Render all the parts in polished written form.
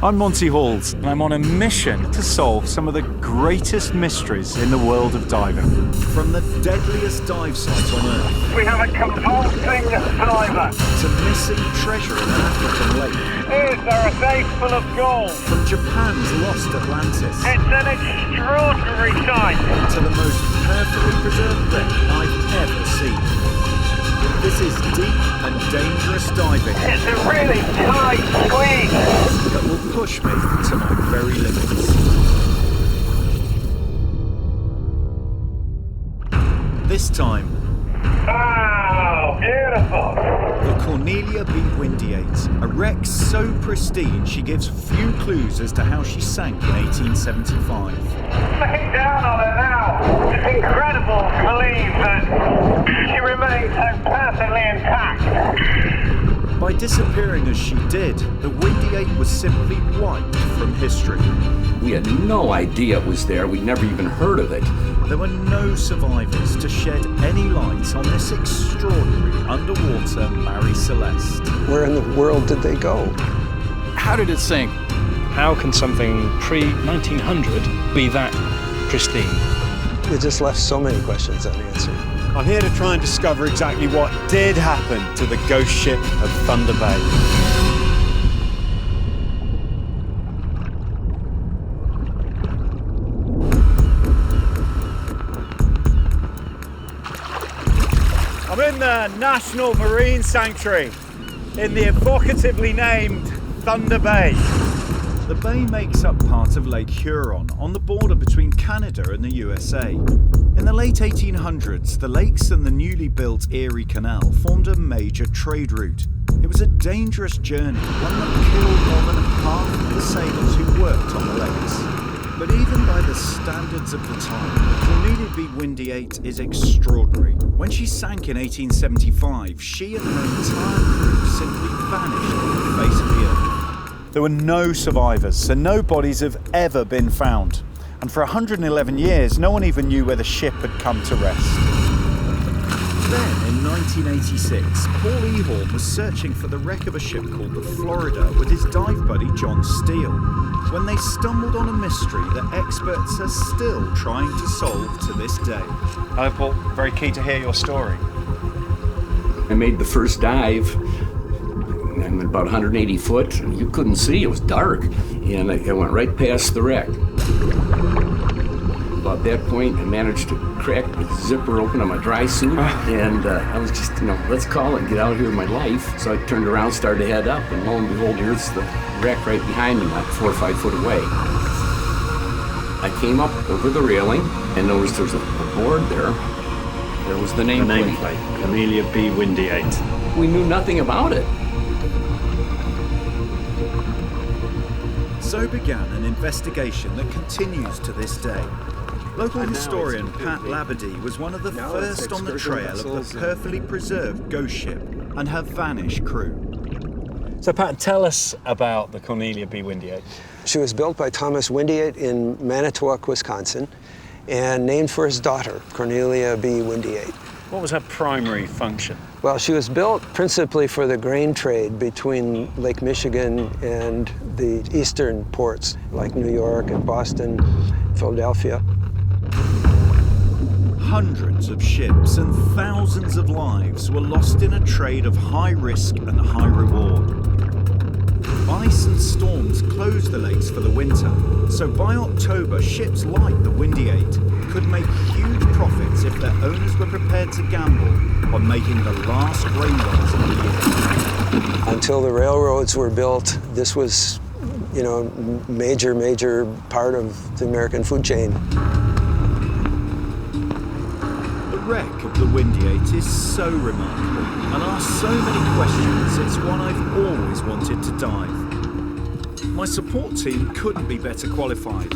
I'm Monty Halls, and I'm on a mission to solve some of the greatest mysteries in the world of diving. From the deadliest dive sites on Earth. We have a convulsing diver. To missing treasure in an African lake. Is there a safe full of gold? From Japan's lost Atlantis. It's an extraordinary sight. To the most perfectly preserved wreck I've ever seen. This is deep and dangerous diving. It's a really tight squeeze. That will push me to my very limits. This time, Oh, beautiful. the Cornelia B. Windiate, a wreck so pristine she gives few clues as to how she sank in 1875. Looking down on her now, it's incredible to believe that she remains so perfectly intact. By disappearing as she did, the Windiate was simply wiped from history. We had no idea it was there. We'd never even heard of it. There were no survivors to shed any light on this extraordinary underwater Marie Celeste. Where in the world did they go? How did it sink? How can something pre-1900 be that pristine? It just left so many questions unanswered. I'm here to try and discover exactly what did happen to the ghost ship of Thunder Bay. I'm in the National Marine Sanctuary in the evocatively named Thunder Bay. The bay makes up part of Lake Huron on the border between Canada and the USA. In the late 1800s, the lakes and the newly built Erie Canal formed a major trade route. It was a dangerous journey, one that killed more than half of the sailors who worked on the lakes. But even by the standards of the time, Cornelia B. Windiate is extraordinary. When she sank in 1875, she and her entire crew simply vanished from the face of the earth. There were no survivors, so no bodies have ever been found. And for 111 years, no one even knew where the ship had come to rest. Then, in 1986, Paul Ehorn was searching for the wreck of a ship called the Florida with his dive buddy John Steele, when they stumbled on a mystery that experts are still trying to solve to this day. Hello, Paul. Very keen to hear your story. I made the first dive. I'm about 180 foot. You couldn't see, it was dark. And I went right past the wreck. About that point, I managed to crack the zipper open on my dry suit. And I was just, let's call it and get out of here with my life. So I turned around, started to head up, and lo and behold, here's the wreck right behind me, like 4 or 5 foot away. I came up over the railing and noticed there was a board there. There was the nameplate. Cornelia B. Windiate. We knew nothing about it. So began an investigation that continues to this day. Local historian Pat Labadie was one of the first on the trail of the perfectly preserved ghost ship and her vanished crew. So, Pat, tell us about the Cornelia B. Windiate. She was built by Thomas Windiate in Manitowoc, Wisconsin, and named for his daughter, Cornelia B. Windiate. What was her primary function? Well, she was built principally for the grain trade between Lake Michigan and the eastern ports, like New York and Boston, Philadelphia. Hundreds of ships and thousands of lives were lost in a trade of high risk and high reward. Ice and storms closed the lakes for the winter, so by October, ships like the Windiate could make huge profits if their owners were prepared to gamble on making the last grain runs of the year. Until the railroads were built, this was, major part of the American food chain. The wreck of the Windiate is so remarkable and asks so many questions, it's one I've always wanted to dive. My support team couldn't be better qualified.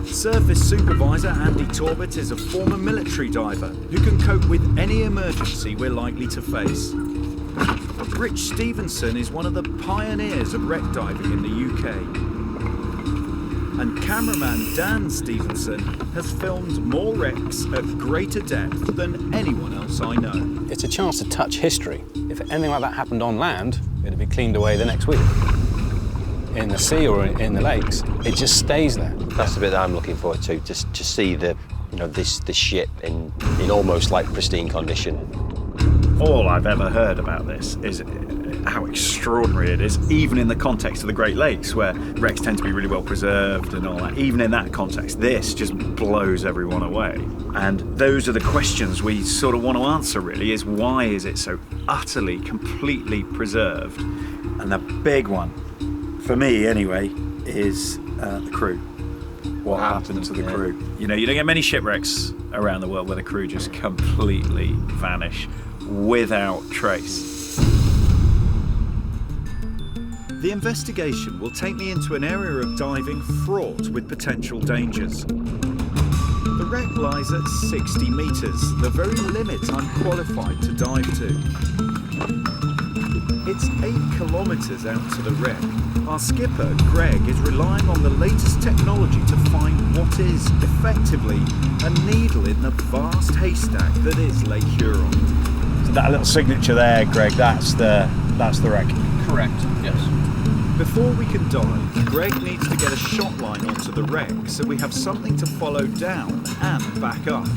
Surface Supervisor Andy Torbett is a former military diver who can cope with any emergency we're likely to face. Rich Stevenson is one of the pioneers of wreck diving in the UK. And cameraman Dan Stevenson has filmed more wrecks at greater depth than anyone else I know. It's a chance to touch history. If anything like that happened on land, it'd be cleaned away the next week. in the sea or in the lakes, it just stays there. That's the bit that I'm looking forward to see the, this ship in almost like pristine condition. All I've ever heard about this is how extraordinary it is, even in the context of the Great Lakes, where wrecks tend to be really well preserved and all that. Even in that context, this just blows everyone away. And those are the questions we sort of want to answer, really, is why is it so utterly, completely preserved? And the big one, for me anyway, is the crew. What happened to the crew? You don't get many shipwrecks around the world where the crew just completely vanish without trace. The investigation will take me into an area of diving fraught with potential dangers. The wreck lies at 60 metres, the very limit I'm qualified to dive to. It's 8 kilometres out to the wreck. Our skipper, Greg, is relying on the latest technology to find what is, effectively, a needle in the vast haystack that is Lake Huron. So that little signature there, Greg, that's the wreck. Correct, yes. Before we can dive, Greg needs to get a shot line onto the wreck so we have something to follow down and back up.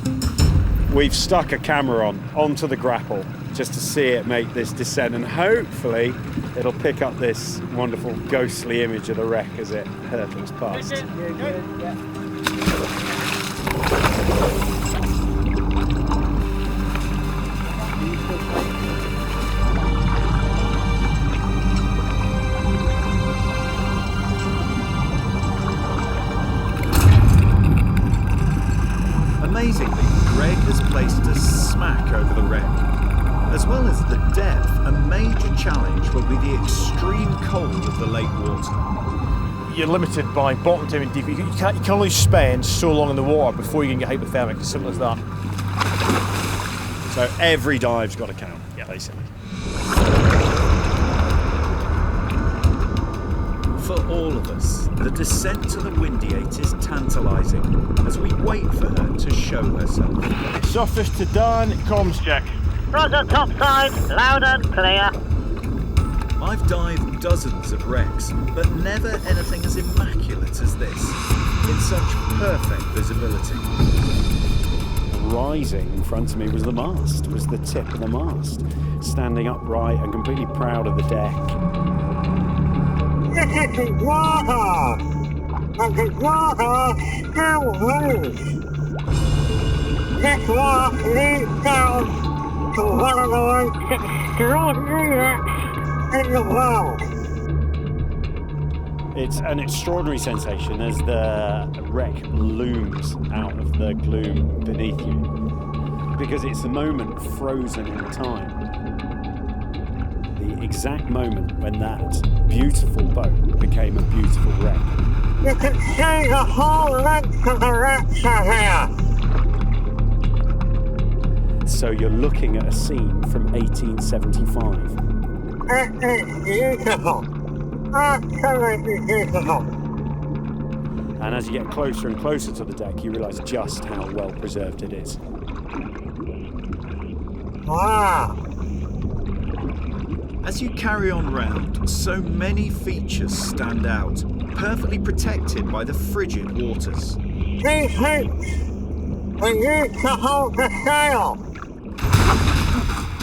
We've stuck a camera onto the grapple just to see it make this descent, and hopefully it'll pick up this wonderful ghostly image of the wreck as it hurtles past. Amazingly, Greg has placed a smack over the wreck. As well as the depth, a major challenge will be the extreme cold of the lake water. You're limited by bottom tube and deep. You can only spend so long in the water before you can get hypothermic, as simple as that. So every dive's got to count, basically. For all of us, the descent to the Windiate is tantalising as we wait for her to show herself. Surface to done, comms check. Roger, topside, loud and clear. I've dived dozens of wrecks, but never anything as immaculate as this, in such perfect visibility. Rising in front of me was the mast, was the tip of the mast, standing upright and completely proud of the deck. This is water! And the water still moves. This raft leads down to one of the most extraordinary wrecks in the world. It's an extraordinary sensation as the wreck looms out of the gloom beneath you, because it's the moment frozen in time. The exact moment when that beautiful boat became a beautiful wreck. You can see the whole length of the wrecks are here. So you're looking at a scene from 1875. It is beautiful. Absolutely beautiful. And as you get closer and closer to the deck, you realise just how well preserved it is. Wow. As you carry on round, so many features stand out, perfectly protected by the frigid waters. These hoops were used to hold the sail.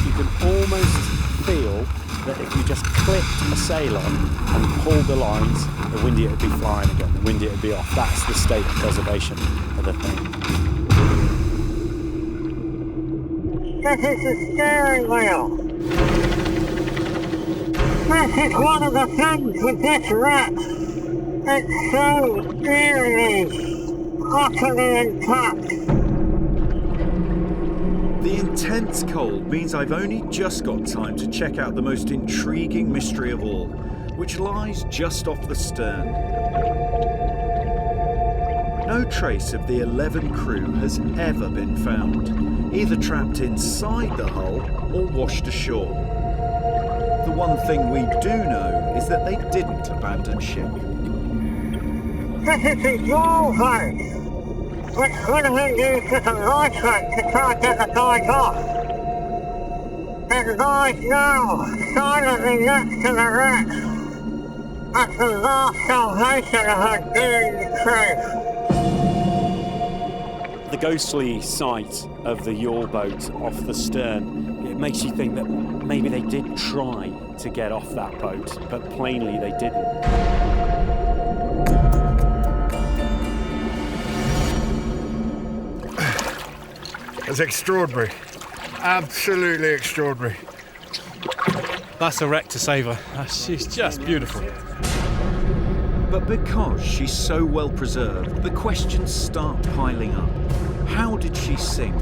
You can almost feel that if you just clipped a sail on and pulled the lines, the Windiate would be flying again, the Windiate would be off. That's the state of preservation of the thing. This is the steering wheel. This is one of the things with this wreck. It's so eerily, utterly intact. The intense cold means I've only just got time to check out the most intriguing mystery of all, which lies just off the stern. No trace of the 11 crew has ever been found, either trapped inside the hull or washed ashore. The one thing we do know is that they didn't abandon ship. This is the wall hose, which would have been used as a lifeboat to try and get the guys off. It lies now, silently next to the wreck. That's the last salvation I had during the trip. The ghostly sight of the yawl boat off the stern, it makes you think that maybe they did try to get off that boat, but plainly they didn't. It's extraordinary. Absolutely extraordinary. That's a wreck to savour. She's just beautiful. But because she's so well preserved, the questions start piling up. How did she sink?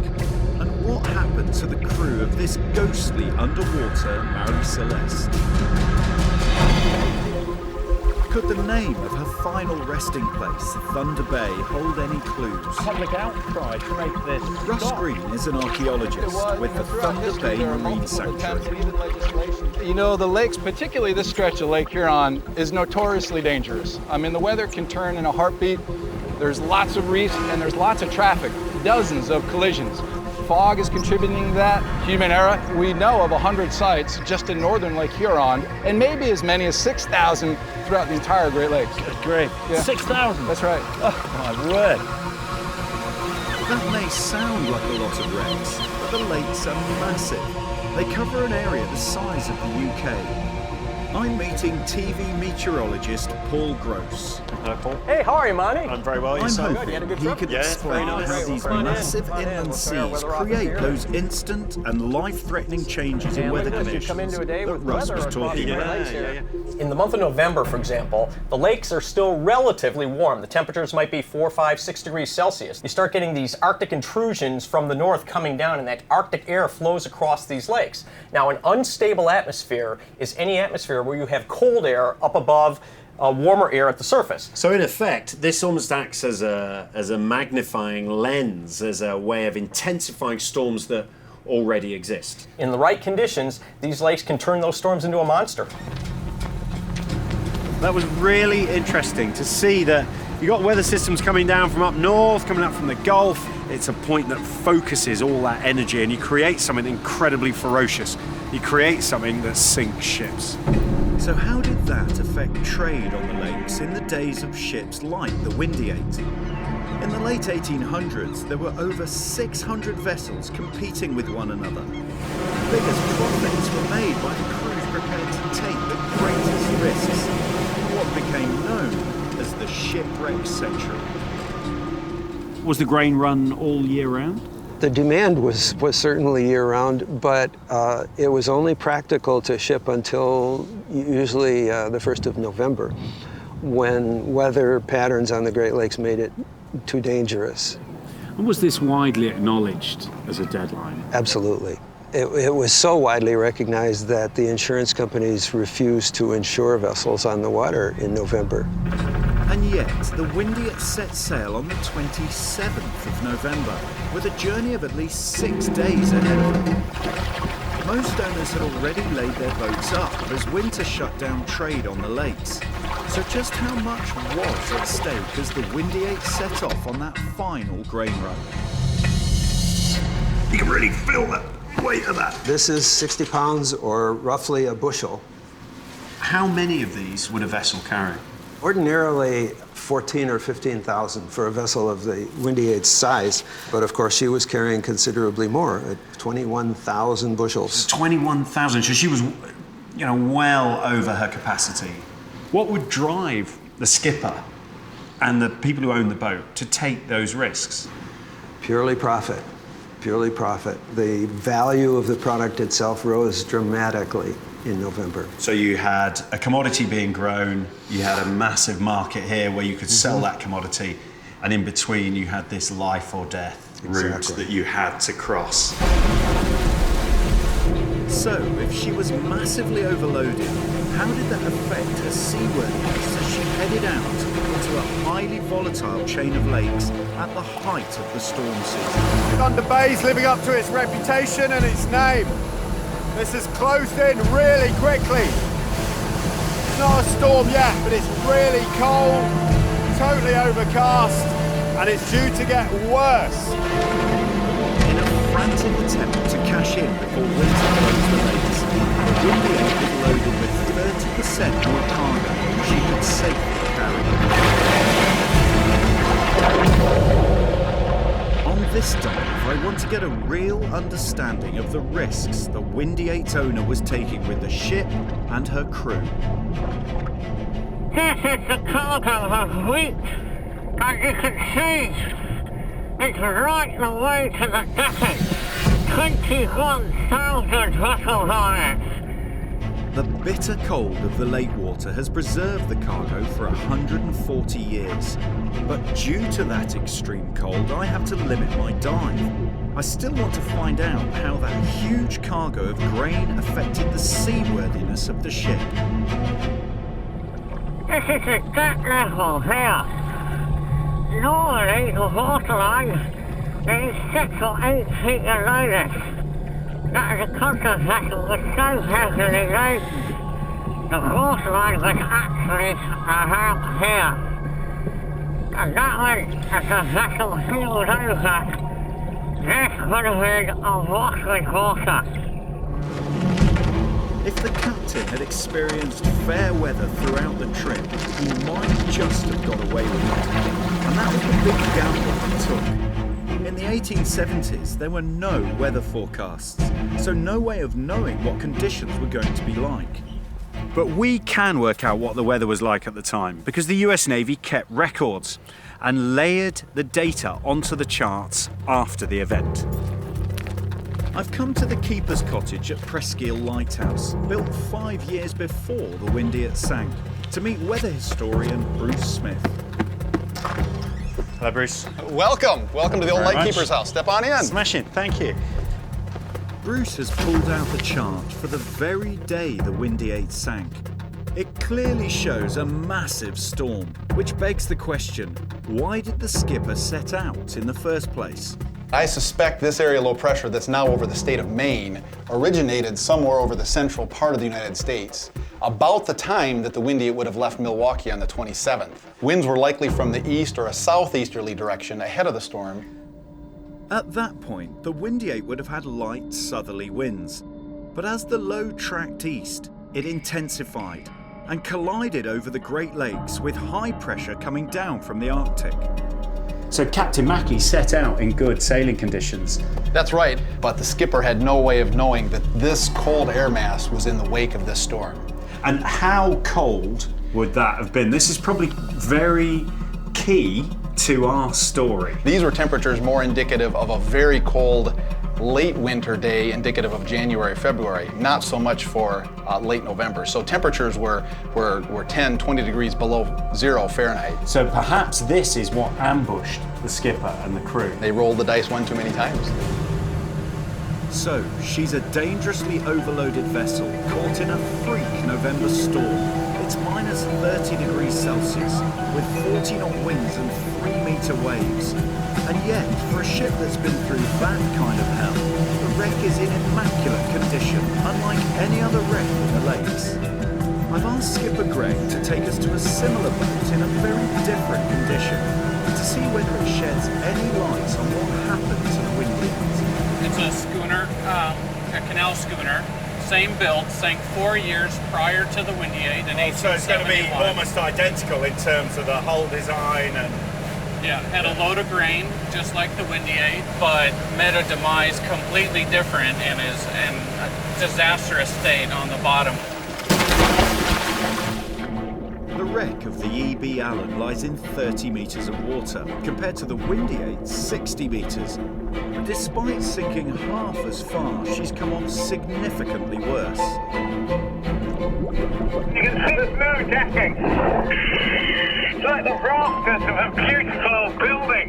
And what happened to the crew of this ghostly underwater Marie Celeste? Could the name of her final resting place, Thunder Bay, hold any clues? Public outcry to make this. Russ Green is an archaeologist with the Thunder Bay Marine Sanctuary. You know, the lakes, particularly this stretch of Lake Huron, is notoriously dangerous. I mean, the weather can turn in a heartbeat. There's lots of reefs and there's lots of traffic, dozens of collisions. Fog is contributing to that, human error. We know of 100 sites just in northern Lake Huron, and maybe as many as 6,000 throughout the entire Great Lakes. Great. Yeah. 6,000? That's right. Oh, my word. That may sound like a lot of wrecks, but the lakes are massive. They cover an area the size of the UK. I'm meeting TV meteorologist Paul Gross. Hello, Paul. Hey, how are you, Monty? I'm very well. I'm Yourself? hoping You had a good he trip? could Yeah, explain very nice. how these Very nice. massive Right in. inland We'll clear our seas weather off create here. those instant and life-threatening changes in And weather we just conditions come into a day that with Russ weather was across talking the about. lakes here. In the month of November, for example, the lakes are still relatively warm. The temperatures might be 4, 5, 6 degrees Celsius. You start getting these Arctic intrusions from the north coming down, and that Arctic air flows across these lakes. Now, an unstable atmosphere is any atmosphere where you have cold air up above warmer air at the surface. So in effect, this almost acts as a magnifying lens, as a way of intensifying storms that already exist. In the right conditions, these lakes can turn those storms into a monster. That was really interesting to see that you got weather systems coming down from up north, coming up from the Gulf. It's a point that focuses all that energy and you create something incredibly ferocious. You create something that sinks ships. So how did that affect trade on the lakes in the days of ships like the Windiate? In the late 1800s, there were over 600 vessels competing with one another. The biggest profits were made by the crews prepared to take the greatest risks, what became known as the shipwreck century. Was the grain run all year round? The demand was certainly year-round, but it was only practical to ship until usually the 1st of November, when weather patterns on the Great Lakes made it too dangerous. And was this widely acknowledged as a deadline? Absolutely. It was so widely recognized that the insurance companies refused to insure vessels on the water in November. And yet, the Windiate set sail on the 27th of November, with a journey of at least 6 days ahead of them. Most owners had already laid their boats up as winter shut down trade on the lakes. So just how much was at stake as the Windiate set off on that final grain run? You can really feel the weight of that. This is 60 pounds, or roughly a bushel. How many of these would a vessel carry? Ordinarily 14 or 15,000 for a vessel of the Windiate's size, but of course she was carrying considerably more, at 21,000 bushels. 21,000, so she was, well over her capacity. What would drive the skipper and the people who own the boat to take those risks? Purely profit, purely profit. The value of the product itself rose dramatically in November. So you had a commodity being grown, you had a massive market here where you could sell that commodity, and in between you had this life or death route that you had to cross. So, if she was massively overloaded, how did that affect her seaworthiness as she headed out into a highly volatile chain of lakes at the height of the storm season? Thunder Bay's living up to its reputation and its name. This has closed in really quickly. It's not a storm yet, but it's really cold, totally overcast, and it's due to get worse. In a frantic attempt to cash in before winter closed the lakes, the Windiate was loaded with 30% more cargo than she could this dive, I want to get a real understanding of the risks the Windiate's owner was taking with the ship and her crew. This is the cargo of wheat. As you can see, it's right the way to the decking. 21,000 vessels on it. The bitter cold of the lake water has preserved the cargo for 140 years. But due to that extreme cold, I have to limit my dive. I still want to find out how that huge cargo of grain affected the seaworthiness of the ship. This is the deck level here. Normally, the waterline is 6 or 8 feet the latest. That is a contact vessel was so heavily laden. The waterline was actually around here. And that meant as the vessel heeled over, this would have been awash with water. If the captain had experienced fair weather throughout the trip, he might just have got away with it. And that was the big gamble he took. In the 1870s, there were no weather forecasts, so no way of knowing what conditions were going to be like. But we can work out what the weather was like at the time, because the US Navy kept records and layered the data onto the charts after the event. I've come to the keeper's cottage at Presqu'île Lighthouse, built 5 years before the Windiate sank, to meet weather historian Bruce Smith. Hello, Bruce. Welcome to the old lightkeeper's house. Step on in. Smashing, thank you. Bruce has pulled out the chart for the very day the Windiate sank. It clearly shows a massive storm, which begs the question, why did the skipper set out in the first place? I suspect this area low pressure that's now over the state of Maine originated somewhere over the central part of the United States, about the time that the Windiate would have left Milwaukee on the 27th. Winds were likely from the east or a southeasterly direction ahead of the storm. At that point, the Windiate would have had light southerly winds, but as the low tracked east, it intensified and collided over the Great Lakes with high pressure coming down from the Arctic. So Captain Mackey set out in good sailing conditions. That's right, but the skipper had no way of knowing that this cold air mass was in the wake of this storm. And how cold would that have been? This is probably very key to our story. These were temperatures more indicative of a very cold late winter day, indicative of January, February, not so much for late November. So temperatures were 10, 20 degrees below 0 Fahrenheit. So perhaps this is what ambushed the skipper and the crew. They rolled the dice one too many times. So, she's a dangerously overloaded vessel caught in a freak November storm. It's minus 30 degrees Celsius, with 40 knot winds and 3-meter waves. And yet, for a ship that's been through that kind of hell, the wreck is in immaculate condition, unlike any other wreck in the lakes. I've asked Skipper Greg to take us to a similar boat in a very different condition, to see whether it sheds any light on what happened to the Windiate. It's a schooner, a canal schooner, same build, sank 4 years prior to the Windiate in 1871. So it's going to be almost identical in terms of the hull design and... Yeah, had a load of grain, just like the Windiate, but met a demise completely different and is in a disastrous state on the bottom. The wreck of the E.B. Allen lies in 30 metres of water, compared to the Windiate's 60 metres. But despite sinking half as far, she's come off significantly worse. You can see there's no decking. It's like the rafters of a beautiful building.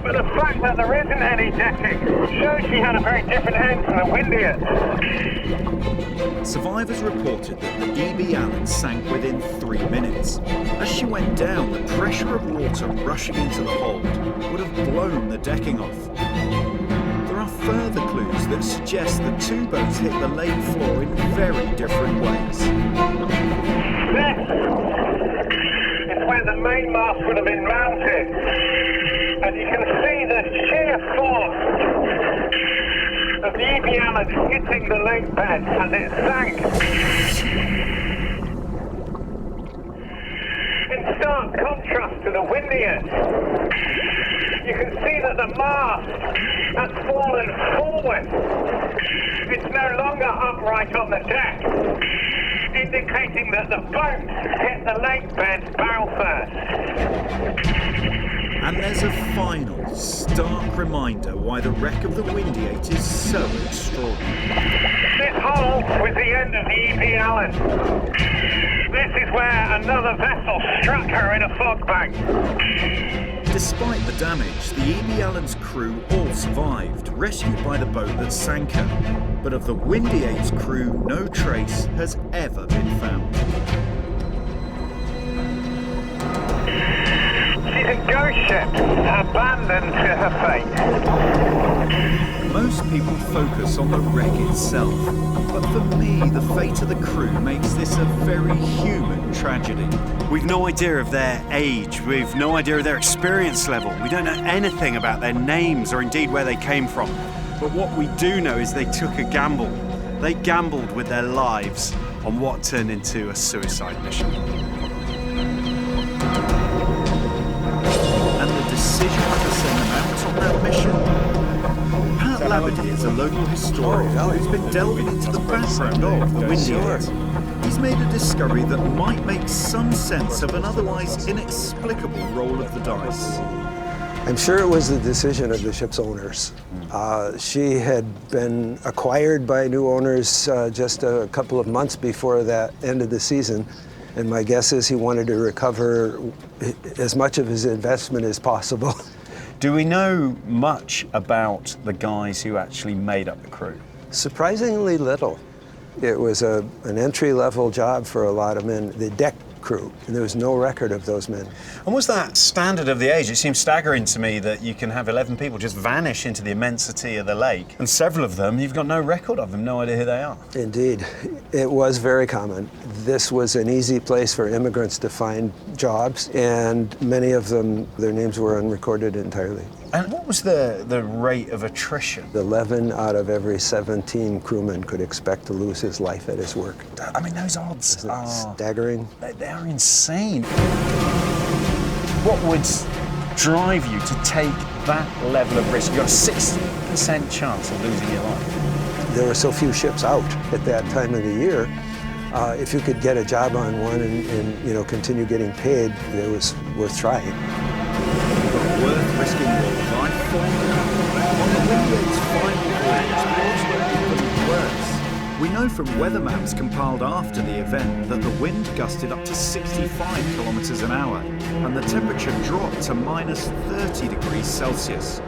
But the fact that there isn't any decking shows she had a very different end from the Windiate. Survivors reported that the E.B. Allen sank within 3 minutes. As she went down, the pressure of water rushing into the hold would have blown the decking off. There are further clues that suggest the two boats hit the lake floor in very different ways. This is where the mainmast would have been mounted. And you can see the sheer force of the E.B. Allen hitting the lake bed as it sank. In stark contrast to the Windiate, you can see that the mast has fallen forward. It's no longer upright on the deck, indicating that the boat hit the lake bed bow first. And there's a final, stark reminder why the wreck of the Windiate is so extraordinary. This hole was the end of the E.B. Allen. This is where another vessel struck her in a fog bank. Despite the damage, the E.B. Allen's crew all survived, rescued by the boat that sank her. But of the Windiate's crew, no trace has ever been found. She's a ghost ship, abandoned to her fate. Most people focus on the wreck itself, but for me, the fate of the crew makes this a very human tragedy. We've no idea of their age, we've no idea of their experience level, we don't know anything about their names or indeed where they came from. But what we do know is they took a gamble. They gambled with their lives on what turned into a suicide mission. And the decision to send them out on that mission? Pat Labadie is a local historian who's been delving into the background of the Windiate. He's made a discovery that might make some sense of an otherwise inexplicable roll of the dice. I'm sure it was the decision of the ship's owners. She had been acquired by new owners just a couple of months before that end of the season, and my guess is he wanted to recover as much of his investment as possible. Do we know much about the guys who actually made up the crew? Surprisingly little. It was an entry-level job for a lot of men, the deck crew, and there was no record of those men. And was that standard of the age? It seems staggering to me that you can have 11 people just vanish into the immensity of the lake, and several of them, you've got no record of them, no idea who they are. Indeed. It was very common. This was an easy place for immigrants to find jobs, and many of them, their names were unrecorded entirely. And what was the rate of attrition? 11 out of every 17 crewmen could expect to lose his life at his work. I mean, those odds are staggering. They're insane. What would drive you to take that level of risk? You've got a 60% chance of losing your life. There were so few ships out at that time of the year. If you could get a job on one and continue getting paid, it was worth trying. Worth risking your life for? On the Windiate's final voyage, the odds were even worse. We know from weather maps compiled after the event that the wind gusted up to 65 kilometers an hour, and the temperature dropped to minus 30 degrees Celsius.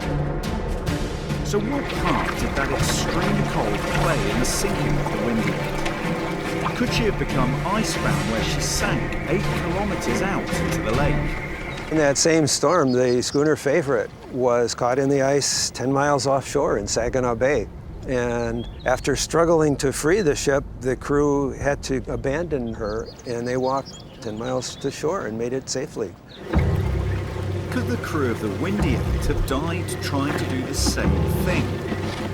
So what part did that extreme cold play in the sinking of the Windiate? Could she have become icebound where she sank 8 kilometers out into the lake? In that same storm, the schooner Favorite was caught in the ice 10 miles offshore in Saginaw Bay. And after struggling to free the ship, the crew had to abandon her, and they walked 10 miles to shore and made it safely. Could the crew of the Windiate have died trying to do the same thing?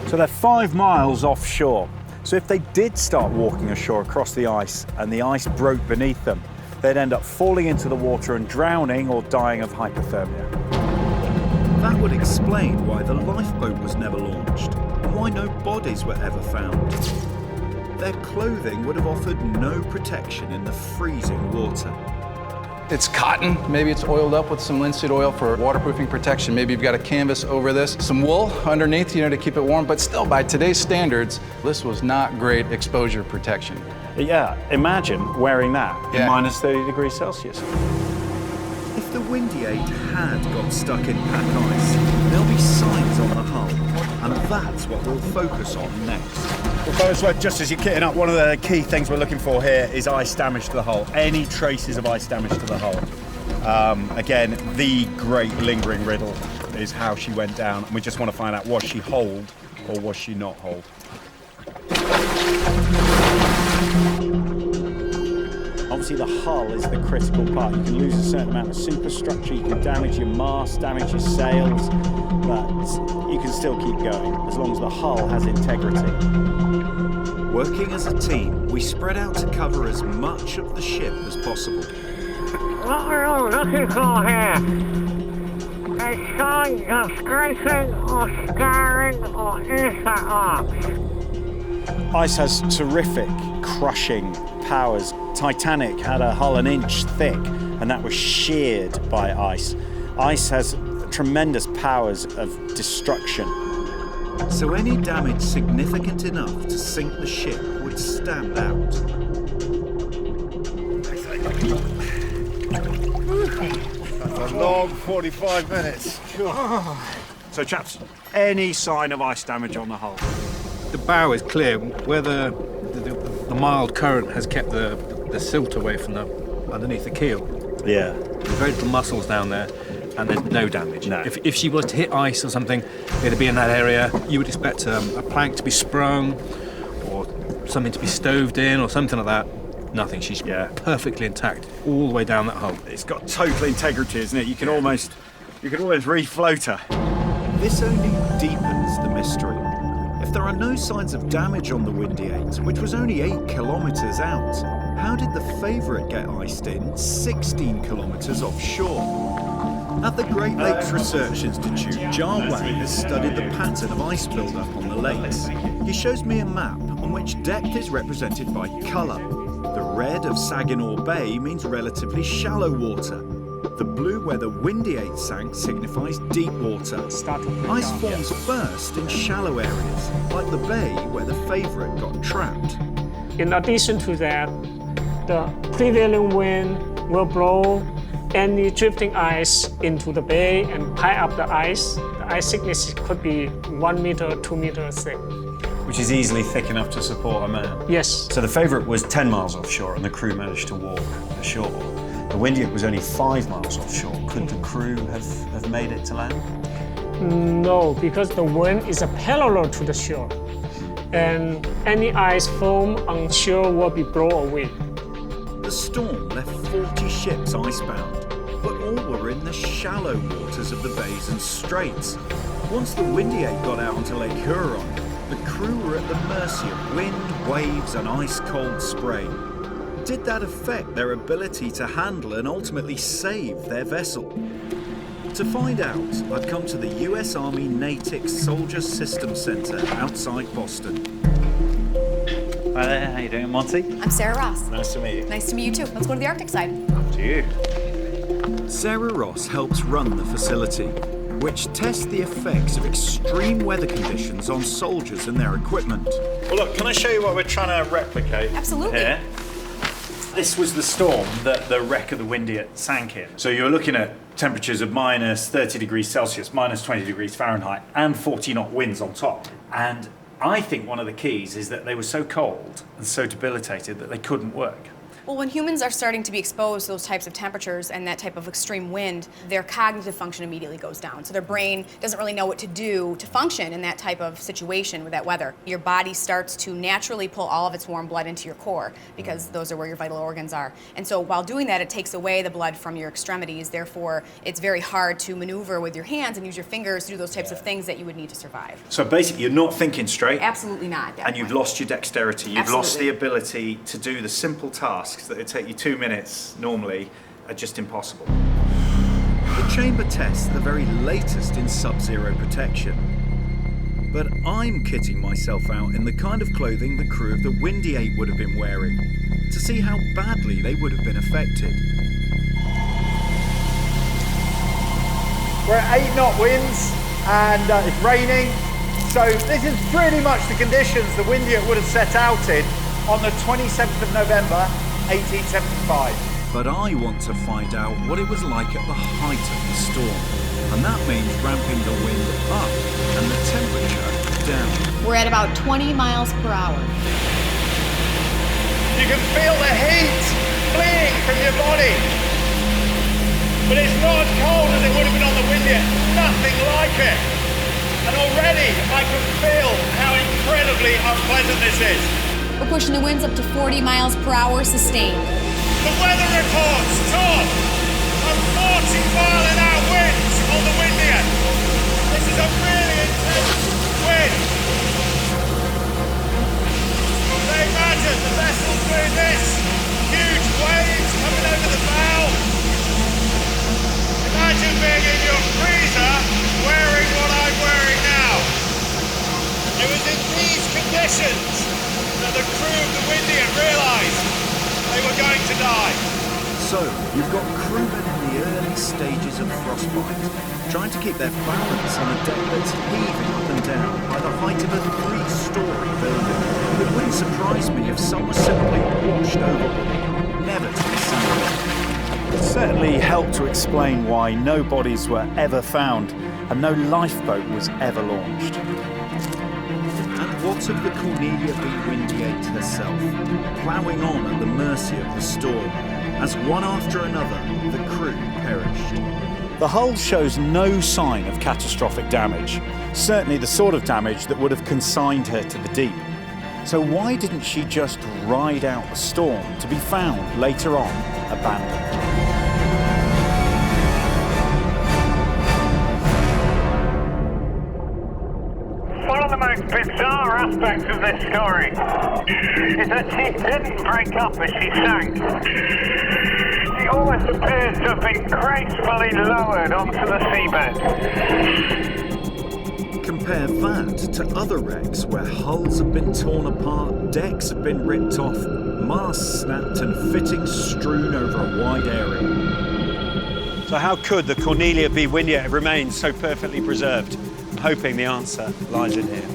So they're 5 miles offshore. So if they did start walking ashore across the ice and the ice broke beneath them, they'd end up falling into the water and drowning or dying of hypothermia. That would explain why the lifeboat was never launched and why no bodies were ever found. Their clothing would have offered no protection in the freezing water. It's cotton, maybe it's oiled up with some linseed oil for waterproofing protection. Maybe you've got a canvas over this, some wool underneath, to keep it warm, but still by today's standards, this was not great exposure protection. Yeah, imagine wearing that in minus 30 degrees Celsius. If the Windiate had got stuck in pack ice, there'll be signs on the hull, and that's what we'll focus on next. Well, so just as you're kitting up, one of the key things we're looking for here is ice damage to the hull. Any traces of ice damage to the hull. Again, the great lingering riddle is how she went down, and we just want to find out, was she holed or was she not holed? Obviously the hull is the critical part. You can lose a certain amount of superstructure, you can damage your mast, damage your sails, but you can still keep going as long as the hull has integrity. Working as a team, we spread out to cover as much of the ship as possible. What are you looking for here? are signs of scraping or scarring or insect marks. Ice has terrific crushing powers. Titanic had a hull an inch thick, and that was sheared by ice. Ice has tremendous powers of destruction. So any damage significant enough to sink the ship would stand out. That's a long 45 minutes. So chaps, any sign of ice damage on the hull? The bow is clear where the mild current has kept the silt away from underneath the keel. Yeah. Very little muscles down there, and there's no damage. No. If she was to hit ice or something, it'd be in that area. You would expect a plank to be sprung, or something to be stoved in, or something like that. Nothing. She's perfectly intact all the way down that hull. It's got total integrity, isn't it? You can almost refloat her. This only deepens the mystery. If there are no signs of damage on the Windiate, which was only 8 kilometres out, how did the Favourite get iced in 16 kilometres offshore? At the Great Lakes Research Institute, Jar Wang has studied the pattern of ice build-up on the lakes. He shows me a map on which depth is represented by colour. The red of Saginaw Bay means relatively shallow water. The blue where the Windiate sank signifies deep water. Ice forms first in shallow areas, like the bay where the Favourite got trapped. In addition to that, the prevailing wind will blow any drifting ice into the bay and pile up the ice. The ice thickness could be 1 meter, 2 meters thick. Which is easily thick enough to support a man. Yes. So the Favourite was 10 miles offshore and the crew managed to walk ashore. The Windiate was only 5 miles offshore. Could the crew have made it to land? No, because the wind is parallel to the shore. And any ice foam on shore will be blown away. The storm left 40 ships icebound, but all were in the shallow waters of the bays and straits. Once the Windiate got out onto Lake Huron, the crew were at the mercy of wind, waves, and ice-cold spray. Did that affect their ability to handle and ultimately save their vessel? To find out, I've come to the US Army Natick Soldier Systems Center outside Boston. Hi there, how you doing, Monty? I'm Sarah Ross. Nice to meet you. Nice to meet you too. Let's go to the Arctic side. To you. Sarah Ross helps run the facility, which tests the effects of extreme weather conditions on soldiers and their equipment. Well, look, can I show you what we're trying to replicate? Absolutely. Here? This was the storm that the wreck of the Windiate sank in. So you're looking at temperatures of minus 30 degrees Celsius, minus 20 degrees Fahrenheit, and 40-knot winds on top. And I think one of the keys is that they were so cold and so debilitated that they couldn't work. Well, when humans are starting to be exposed to those types of temperatures and that type of extreme wind, their cognitive function immediately goes down. So their brain doesn't really know what to do to function in that type of situation with that weather. Your body starts to naturally pull all of its warm blood into your core because those are where your vital organs are. And so while doing that, it takes away the blood from your extremities. Therefore, it's very hard to maneuver with your hands and use your fingers to do those types of things that you would need to survive. So basically, you're not thinking straight. Absolutely not. And you've lost your dexterity. You've lost the ability to do the simple tasks that would take you 2 minutes normally are just impossible. The chamber tests the very latest in sub-zero protection. But I'm kitting myself out in the kind of clothing the crew of the Windiate would have been wearing to see how badly they would have been affected. We're at 8-knot winds and it's raining. So this is pretty much the conditions the Windiate would have set out in on the 27th of November, 1875. But I want to find out what it was like at the height of the storm. And that means ramping the wind up and the temperature down. We're at about 20 miles per hour. You can feel the heat fleeing from your body. But it's not as cold as it would have been on the Windiate. Nothing like it. And already I can feel how incredibly unpleasant this is. We're pushing the winds up to 40 miles per hour sustained. The weather reports talk of 40-mile-an-hour winds on the Windiate. This is a really intense wind. So imagine the vessel doing this. Huge waves coming over the bow. Imagine being in your freezer So, you've got crewmen in the early stages of frostbite, trying to keep their balance on a deck that's heaving up and down by the height of a 3-story building. It wouldn't surprise me if some were simply washed overboard, never to be seen. It certainly helped to explain why no bodies were ever found and no lifeboat was ever launched. And what of the Cornelia B. Windiate herself, ploughing on at the mercy of the storm, as one after another the crew perished? The hull shows no sign of catastrophic damage, certainly the sort of damage that would have consigned her to the deep. So why didn't she just ride out the storm to be found later on abandoned? One of the most bizarre aspects of this story is that she didn't break up as she sank. She almost appears to have been gracefully lowered onto the seabed. Compare that to other wrecks where hulls have been torn apart, decks have been ripped off, masts snapped and fittings strewn over a wide area. So how could the Cornelia B. Windiate have remained so perfectly preserved? I'm hoping the answer lies in here.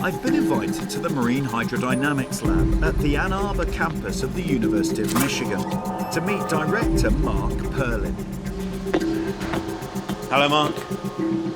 I've been invited to the Marine Hydrodynamics Lab at the Ann Arbor campus of the University of Michigan to meet Director Mark Perlin. Hello, Mark.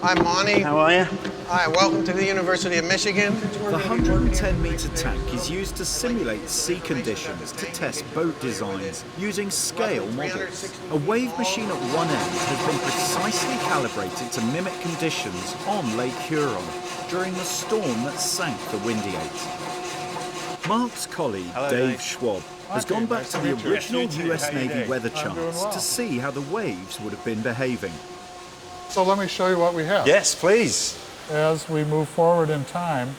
Hi, Monty. How are you? Hi, welcome to the University of Michigan. The 110-metre tank is used to simulate sea conditions to test boat designs using scale models. A wave machine at one end has been precisely calibrated to mimic conditions on Lake Huron during the storm that sank the Windiate. Mark's colleague, Dave Schwab, has gone back to the original US Navy weather charts to see how the waves would have been behaving. So let me show you what we have. Yes, please. As we move forward in time,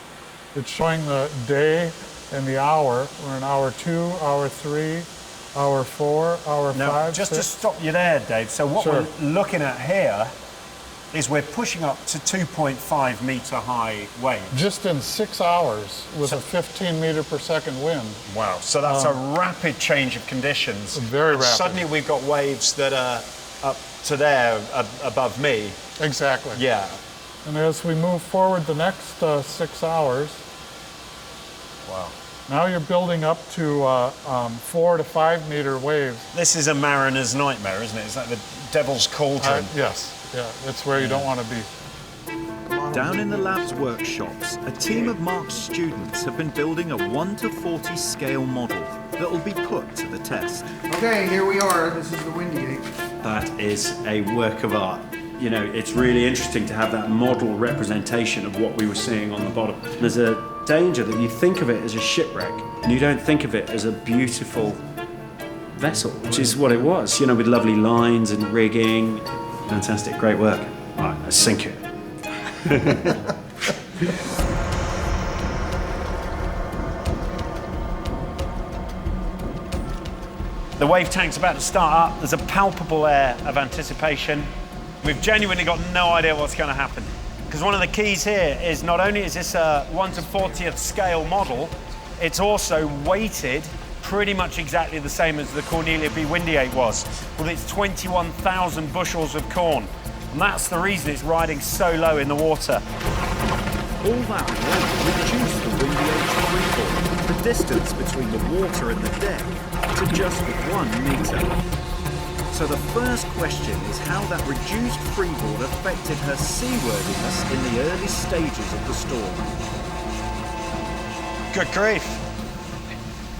it's showing the day and the hour. We're in hour 2, hour 3, hour 4, hour 5, just 6. to stop you there, Dave. So what we're looking at here is we're pushing up to 2.5 metre high waves. Just in 6 hours with a 15 metre per second wind. Wow, so that's a rapid change of conditions. Very rapid. Suddenly we've got waves that are up to there, above me. Exactly. Yeah. And as we move forward the next 6 hours, wow. Now you're building up to 4 to 5 metre waves. This is a mariner's nightmare, isn't it? It's like the devil's cauldron. Yes, yeah, it's where you don't want to be. Down in the lab's workshops, a team of Mark's students have been building a 1 to 40 scale model that will be put to the test. Okay, here we are. This is the Windiate. That is a work of art. You know, it's really interesting to have that model representation of what we were seeing on the bottom. There's a danger that you think of it as a shipwreck and you don't think of it as a beautiful vessel, which is what it was, you know, with lovely lines and rigging. Fantastic, great work. All right, let's sink it. The wave tank's about to start up. There's a palpable air of anticipation. We've genuinely got no idea what's going to happen. Because one of the keys here is not only is this a 1 to 40th scale model, it's also weighted pretty much exactly the same as the Cornelia B. Windiate was, with its 21,000 bushels of corn. And that's the reason it's riding so low in the water. All that weight reduced the Windiate's freefall, the distance between the water and the deck, to just 1 metre. So the first question is how that reduced freeboard affected her seaworthiness in the early stages of the storm. Good grief.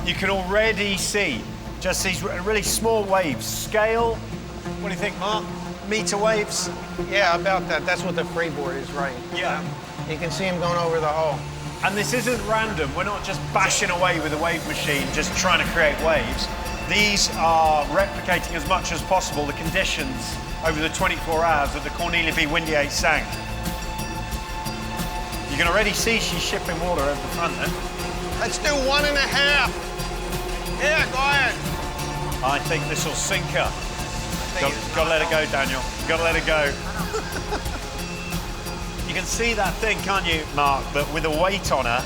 You can already see just these really small waves. Scale, what do you think, Mark? Meter waves? Yeah, about that. That's what the freeboard is, right? Yeah. You can see him going over the hull. And this isn't random. We're not just bashing away with a wave machine, just trying to create waves. These are replicating as much as possible the conditions over the 24 hours that the Cornelia B. Windiate sank. You can already see she's shipping water over the front there. Let's do 1.5. Yeah, go ahead. I think this will sink her. Got to let her go, Daniel. Got to let her go. You can see that thing, can't you, Mark? But with the weight on her,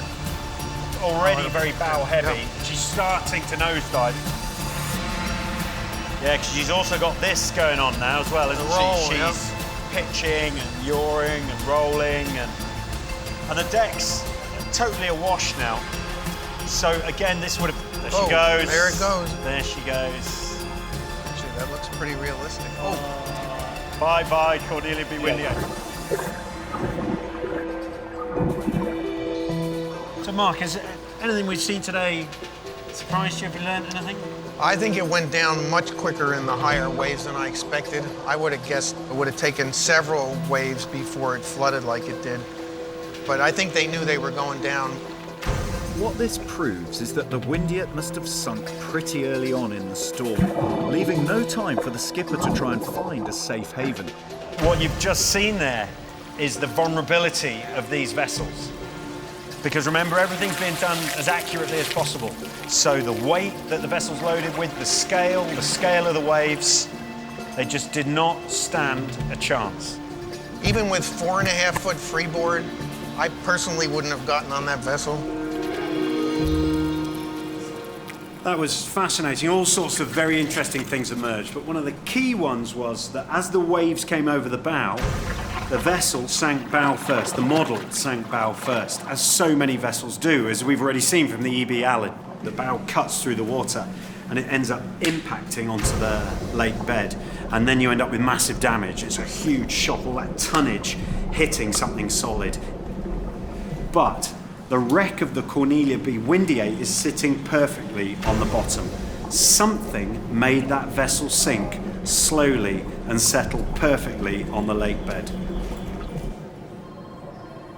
already very bow heavy. She's starting to nosedive. Yeah, because she's also got this going on now as well, isn't she? She's pitching and yawing and rolling, and the deck's totally awash now. So again, this would have... There she goes. There it goes. There she goes. Actually, that looks pretty realistic. Oh. Bye-bye, Cornelia B. Windiate. So, Mark, has anything we've seen today surprised you? Have you learned anything? I think it went down much quicker in the higher waves than I expected. I would have guessed it would have taken several waves before it flooded like it did. But I think they knew they were going down. What this proves is that the Windiate must have sunk pretty early on in the storm, leaving no time for the skipper to try and find a safe haven. What you've just seen there is the vulnerability of these vessels. Because remember, everything's being done as accurately as possible. So the weight that the vessel's loaded with, the scale of the waves, they just did not stand a chance. Even with 4.5-foot freeboard, I personally wouldn't have gotten on that vessel. That was fascinating. All sorts of very interesting things emerged, but one of the key ones was that as the waves came over the bow, the vessel sank bow first. The model sank bow first, as so many vessels do, as we've already seen from the E.B. Allen. The bow cuts through the water and it ends up impacting onto the lake bed, and then you end up with massive damage. It's a huge shock, all that tonnage hitting something solid. But the wreck of the Cornelia B. Windiate is sitting perfectly on the bottom. Something made that vessel sink slowly and settle perfectly on the lake bed.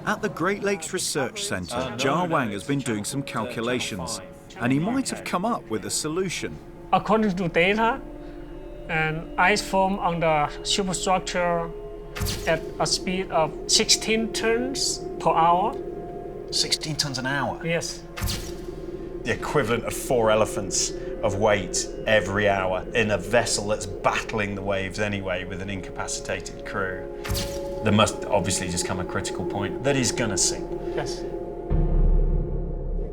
At the Great Lakes Research Centre, Jia Wang has been doing some calculations, and he might have come up with a solution. According to data, an ice form on the superstructure at a speed of 16 tons per hour. 16 tons an hour? Yes. The equivalent of 4 elephants of weight every hour in a vessel that's battling the waves anyway with an incapacitated crew. There must obviously just come a critical point that is gonna sink. Yes.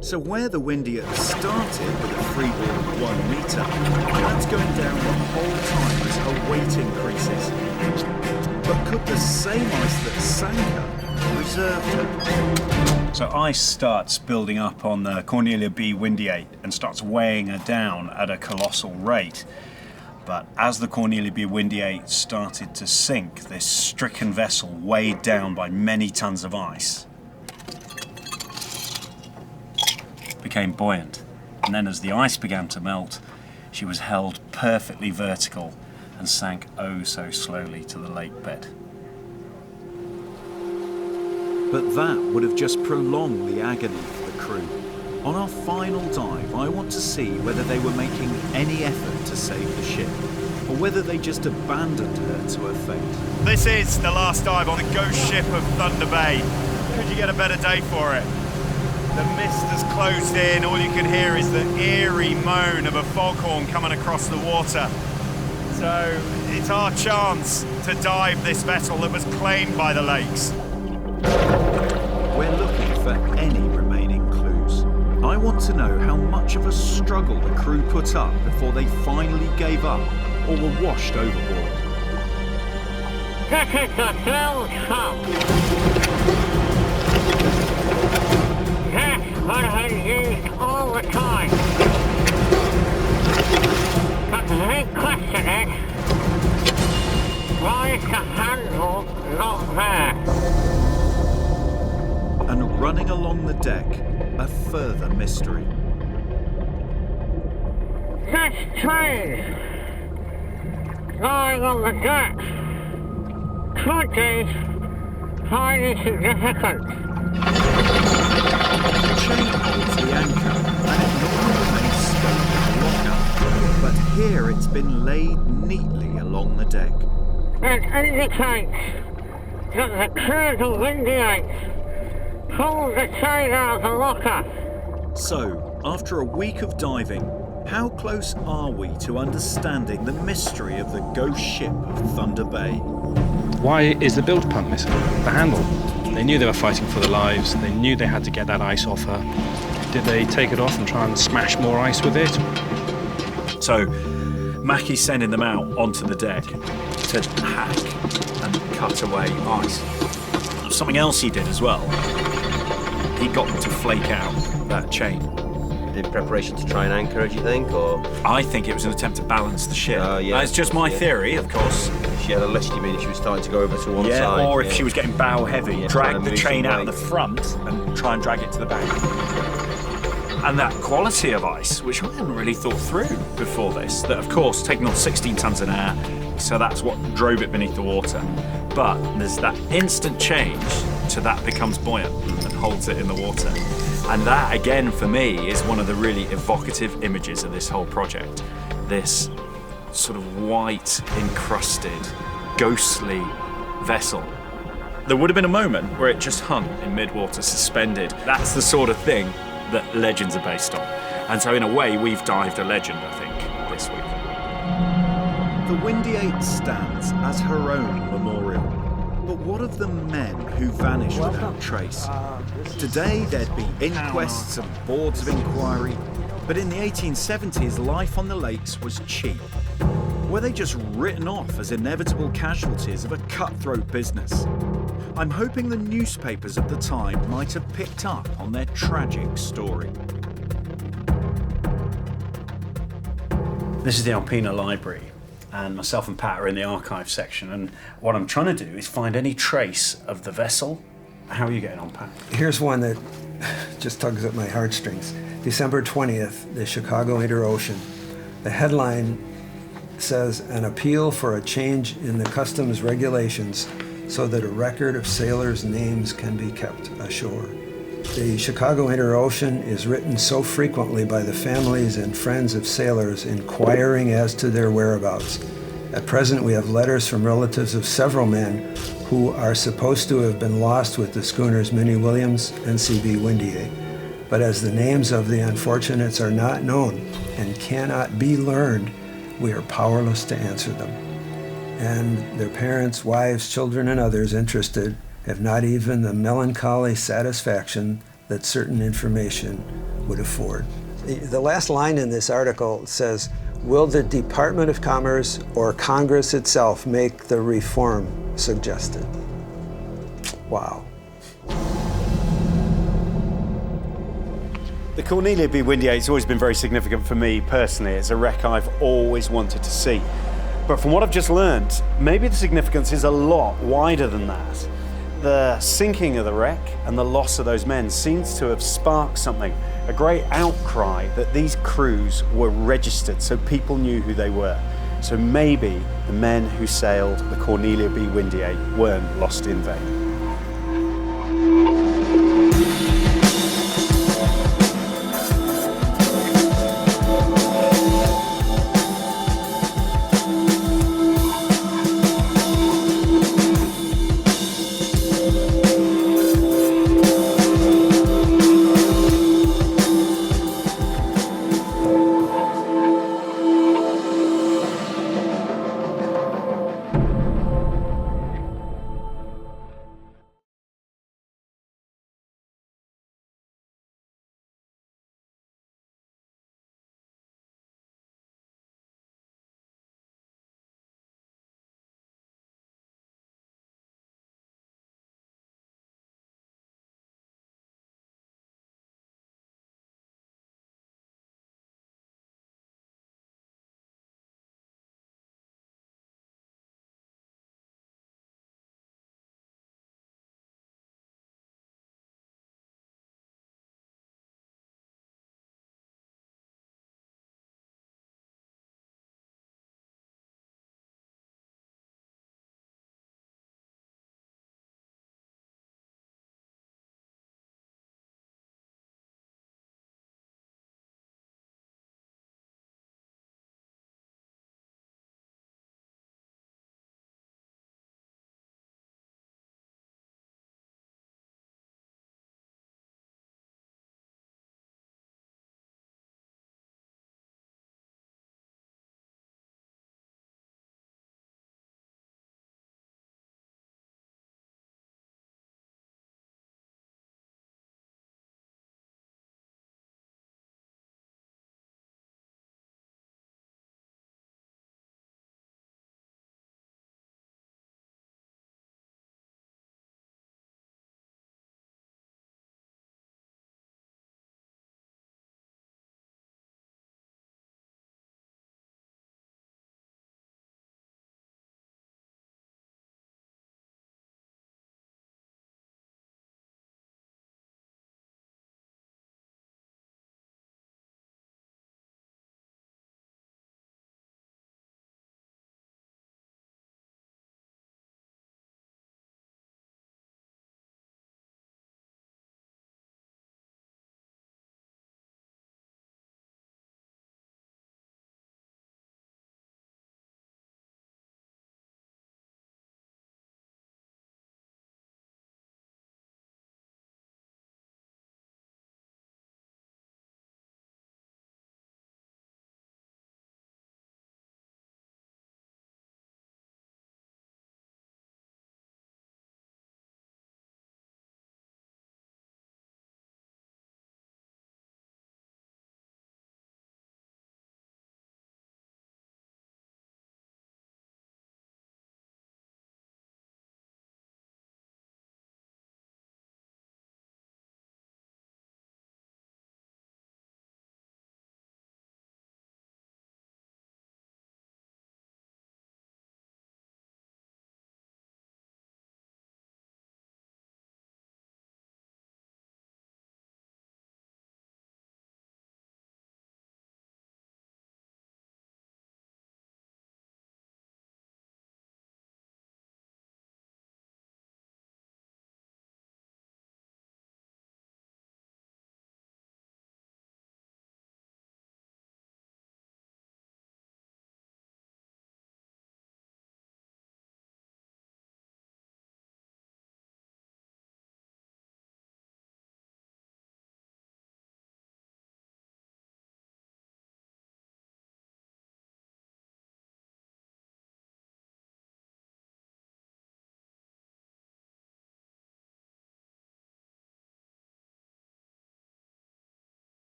So where the Windiate started with a freeboard of 1 metre, that's going down the whole time as her weight increases. But could the same ice that sank her preserve her? So ice starts building up on the Cornelia B. Windiate and starts weighing her down at a colossal rate. But as the Cornelia B. Windiate started to sink, this stricken vessel weighed down by many tons of ice became buoyant. And then as the ice began to melt, she was held perfectly vertical and sank oh so slowly to the lake bed. But that would have just prolonged the agony for the crew. On our final dive, I want to see whether they were making any effort to save the ship, or whether they just abandoned her to her fate. This is the last dive on the ghost ship of Thunder Bay. Could you get a better day for it? The mist has closed in, all you can hear is the eerie moan of a foghorn coming across the water. So it's our chance to dive this vessel that was claimed by the lakes. We're looking for any remaining clues. I want to know how much of a struggle the crew put up before they finally gave up or were washed overboard. This is the huge hump. This would have been used all the time. But the big question is, why is the handle not there? And running along the deck, a further mystery. This train lying on the deck could be highly significant. The chain holds the anchor, and it normally remains stowed in a locker, but here it's been laid neatly along the deck. It indicates that the crew of the Windiate pulled the chain out of the locker. So, after a week of diving, how close are we to understanding the mystery of the ghost ship of Thunder Bay? Why is the bilge pump missing? The handle. They knew they were fighting for their lives. They knew they had to get that ice off her. Did they take it off and try and smash more ice with it? So Mackie's sending them out onto the deck to hack and cut away ice. Something else he did as well, he got them to flake out that chain. In preparation to try and anchor, do you think, or? I think it was an attempt to balance the ship. Yeah, That's just my theory, of course. She had a list, you mean, if she was starting to go over to one side? Yeah, or if she was getting bow heavy, drag the chain out the front and try and drag it to the back. And that quality of ice, which I hadn't really thought through before this, that of course taking on 16 tons an hour, so that's what drove it beneath the water. But there's that instant change to that becomes buoyant and holds it in the water. And that, again, for me, is one of the really evocative images of this whole project. This sort of white, encrusted, ghostly vessel. There would have been a moment where it just hung in mid-water, suspended. That's the sort of thing that legends are based on. And so in a way, we've dived a legend, I think, this week. The Windiate stands as her own memorial. But what of the men who vanished without trace? Today, there'd be inquests and boards of inquiry, but in the 1870s, life on the lakes was cheap. Were they just written off as inevitable casualties of a cutthroat business? I'm hoping the newspapers of the time might have picked up on their tragic story. This is the Alpena Library, and myself and Pat are in the archive section, and what I'm trying to do is find any trace of the vessel. How are you getting on, Pat? Here's one that just tugs at my heartstrings. December 20th, the Chicago Inter-Ocean. The headline says, "An appeal for a change in the customs regulations so that a record of sailors' names can be kept ashore." The Chicago Inter-Ocean is written so frequently by the families and friends of sailors inquiring as to their whereabouts. At present, we have letters from relatives of several men who are supposed to have been lost with the schooners Minnie Williams and C.B. Windiate. But as the names of the unfortunates are not known and cannot be learned, we are powerless to answer them. And their parents, wives, children, and others interested have not even the melancholy satisfaction that certain information would afford. The last line in this article says, "Will the Department of Commerce or Congress itself make the reform suggested?" Wow. The Cornelia B. Windiate's always been very significant for me personally. It's a wreck I've always wanted to see. But from what I've just learned, maybe the significance is a lot wider than that. The sinking of the wreck and the loss of those men seems to have sparked something, a great outcry that these crews were registered so people knew who they were. So maybe the men who sailed the Cornelia B. Windiate weren't lost in vain.